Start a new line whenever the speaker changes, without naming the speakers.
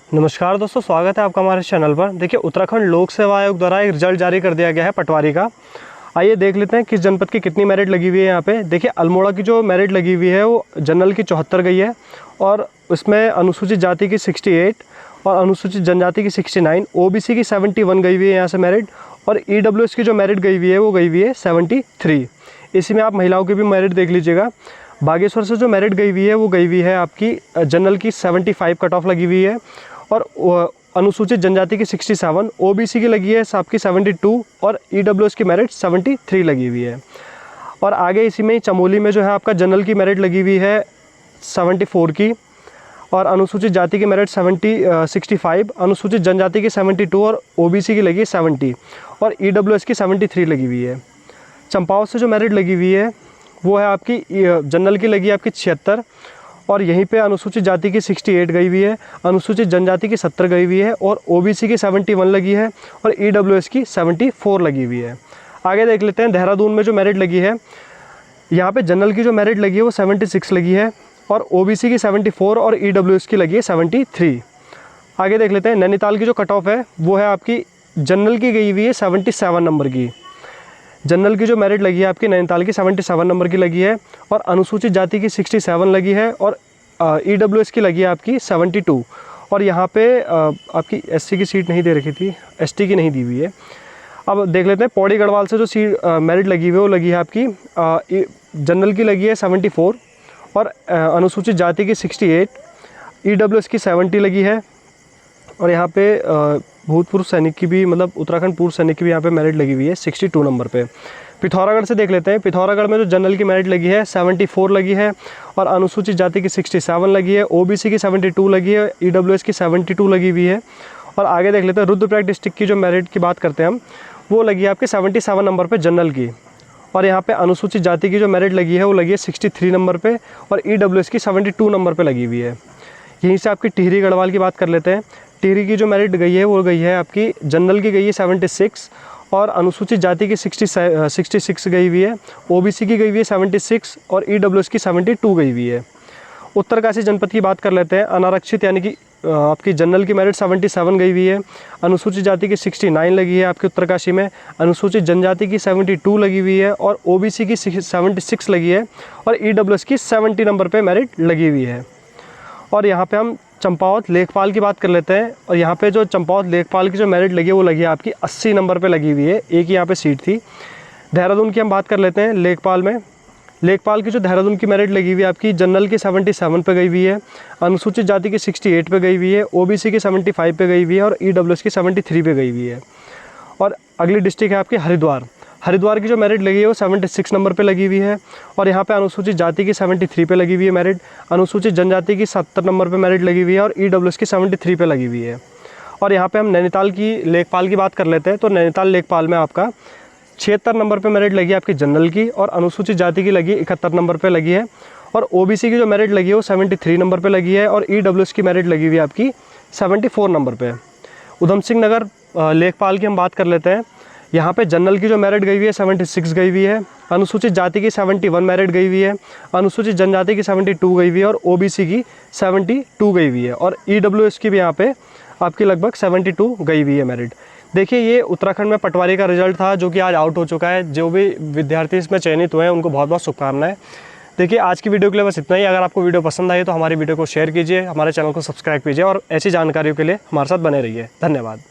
नमस्कार दोस्तों, स्वागत है आपका हमारे चैनल पर। देखिए, उत्तराखंड लोक सेवा आयोग द्वारा एक रिजल्ट जारी कर दिया गया है पटवारी का। आइए देख लेते हैं किस जनपद की कितनी मेरिट लगी हुई है। यहाँ पे देखिए, अल्मोड़ा की जो मेरिट लगी हुई है वो जनरल की 74 गई है और उसमें अनुसूचित जाति की 68 और अनुसूचित जनजाति की 69, ओबीसी की 71 गई हुई है यहाँ से मेरिट, और ईडब्ल्यूएस की जो मेरिट गई हुई है वो गई हुई है 73। इसी में आप महिलाओं की भी मेरिट देख लीजिएगा। बागेश्वर से जो मेरिट गई हुई है वो गई हुई है आपकी जनरल की 75 कट ऑफ लगी हुई है, और अनुसूचित जनजाति की 67, ओबीसी की लगी है आपकी 72 और ईडब्ल्यूएस की मेरिट 73 लगी हुई है। और आगे इसी में चमोली में जो है आपका जनरल की मेरिट लगी हुई है 74 की, और अनुसूचित जाति की मेरिट 65, अनुसूचित जनजाति की 72 और ओबीसी की लगी है 70 और ईडब्ल्यूएस की 73 लगी हुई है। चंपावत से जो मेरिट लगी हुई है वो है आपकी जनरल की लगी है आपकी 76, और यहीं पे अनुसूचित जाति की 68 गई हुई है, अनुसूचित जनजाति की 70 गई हुई है और ओबीसी की 71 लगी है और ईडब्ल्यूएस की 74 लगी हुई है। आगे देख लेते हैं देहरादून में जो मेरिट लगी है। यहाँ पे जनरल की जो मेरिट लगी है वो 76 लगी है और ओबीसी की 74 और ईडब्ल्यूएस की लगी है 73। आगे देख लेते हैं नैनीताल की जो कट ऑफ है वो है आपकी जनरल की गई हुई है 77 नंबर की। जनरल की जो मेरिट लगी है आपकी नैनीताल की 77 नंबर की लगी है, और अनुसूचित जाति की 67 लगी है और ईडब्ल्यूएस की लगी है आपकी 72। और यहाँ पे आपकी एससी की सीट नहीं दे रखी थी, एसटी की नहीं दी हुई है। अब देख लेते हैं पौड़ी गढ़वाल से जो सीट मेरिट लगी हुई है वो लगी है आपकी जनरल की लगी है 74 और अनुसूचित जाति की 68, ईडब्ल्यूएस की 70 लगी है, और यहाँ पे भूतपूर्व सैनिक की भी, मतलब उत्तराखंड पूर्व सैनिक की भी यहाँ पे मेरिट लगी हुई है 62 नंबर पे। पिथौरागढ़ से देख लेते हैं। पिथौरागढ़ में जो जनरल की मेरिट लगी है 74 लगी है और अनुसूचित जाति की 67 लगी है, ओबीसी की 72 लगी है, ईडब्ल्यूएस की 72 लगी हुई है। और आगे देख लेते हैं रुद्रप्रयाग डिस्ट्रिक्ट की जो मेरिट की बात करते हैं हम, वो लगी है आपकी 77 नंबर पर जनरल की, और यहाँ पे अनुसूचित जाति की जो मेरिट लगी है वो लगी है 63 नंबर पे और ईडब्ल्यूएस की 72 नंबर पे लगी हुई है। यहीं से आपकी टिहरी गढ़वाल की बात कर लेते हैं। टिहरी की जो मेरिट गई है वो गई है आपकी जनरल की गई है 76 और अनुसूचित जाति की 66 गई हुई है, ओबीसी की गई हुई है 76 और ईडब्ल्यूएस की 72 गई हुई है। उत्तरकाशी जनपद की बात कर लेते हैं। अनारक्षित यानी कि आपकी जनरल की मेरिट 77 गई हुई है, अनुसूचित जाति की 69 लगी है आपकी उत्तरकाशी में, अनुसूचित जनजाति की 72 लगी हुई है और ओबीसी की 76 लगी है और ईडब्ल्यूएस की 70 नंबर पर मेरिट लगी हुई है। और यहाँ पे हम चंपावत लेखपाल की बात कर लेते हैं, और यहाँ पे जो चंपावत लेखपाल की जो मेरिट लगी है वो लगी है आपकी 80 नंबर पे लगी हुई है, एक ही यहाँ पे सीट थी। देहरादून की हम बात कर लेते हैं। लेखपाल में लेखपाल की जो देहरादून की मेरिट लगी हुई है आपकी जनरल की 77 पे गई हुई है, अनुसूचित जाति की 68 पे गई हुई है, ओबीसी की 75 पे गई हुई है और ईडब्ल्यूएस की 73 पे गई हुई है। और अगली डिस्ट्रिक्ट है आपकी हरिद्वार। हरिद्वार की जो मेरिट लगी है वो 76 नंबर पे लगी हुई है, और यहाँ पे अनुसूचित जाति की 73 पे लगी हुई है मेरिट, अनुसूचित जनजाति की 70 नंबर पे मेरिट लगी हुई है और ईडब्ल्यूएस की 73 पे लगी हुई है। और यहाँ पे हम नैनीताल की लेखपाल की बात कर लेते हैं। तो नैनीताल लेखपाल में आपका 76 नंबर पे मेरिट लगी है आपकी जनरल की, और अनुसूचित जाति की लगी 71 नंबर पर लगी है, और ओबीसी की जो मेरिट लगी है वो 73 नंबर पर लगी है, और ईडब्ल्यूएस की मेरिट लगी हुई है आपकी 74 नंबर पर। उधम सिंह नगर लेखपाल की हम बात कर लेते हैं। यहाँ पे जनरल की जो मेरिट गई हुई है 76 गई हुई है, अनुसूचित जाति की 71 मेरिट गई हुई है, अनुसूचित जनजाति की 72 गई हुई है और ओबीसी की 72 गई हुई है, और ईडब्ल्यूएस की भी यहाँ पे आपकी लगभग 72 गई हुई है मेरिट। देखिए, ये उत्तराखंड में पटवारी का रिजल्ट था जो कि आज आउट हो चुका है। जो भी विद्यार्थी इसमें चयनित हुए हैं उनको बहुत बहुत शुभकामनाएं। देखिए, आज की वीडियो के लिए बस इतना ही। अगर आपको वीडियो पसंद आई तो हमारी वीडियो को शेयर कीजिए, हमारे चैनल को सब्सक्राइब कीजिए और ऐसी जानकारियों के लिए हमारे साथ बने रहिए। धन्यवाद।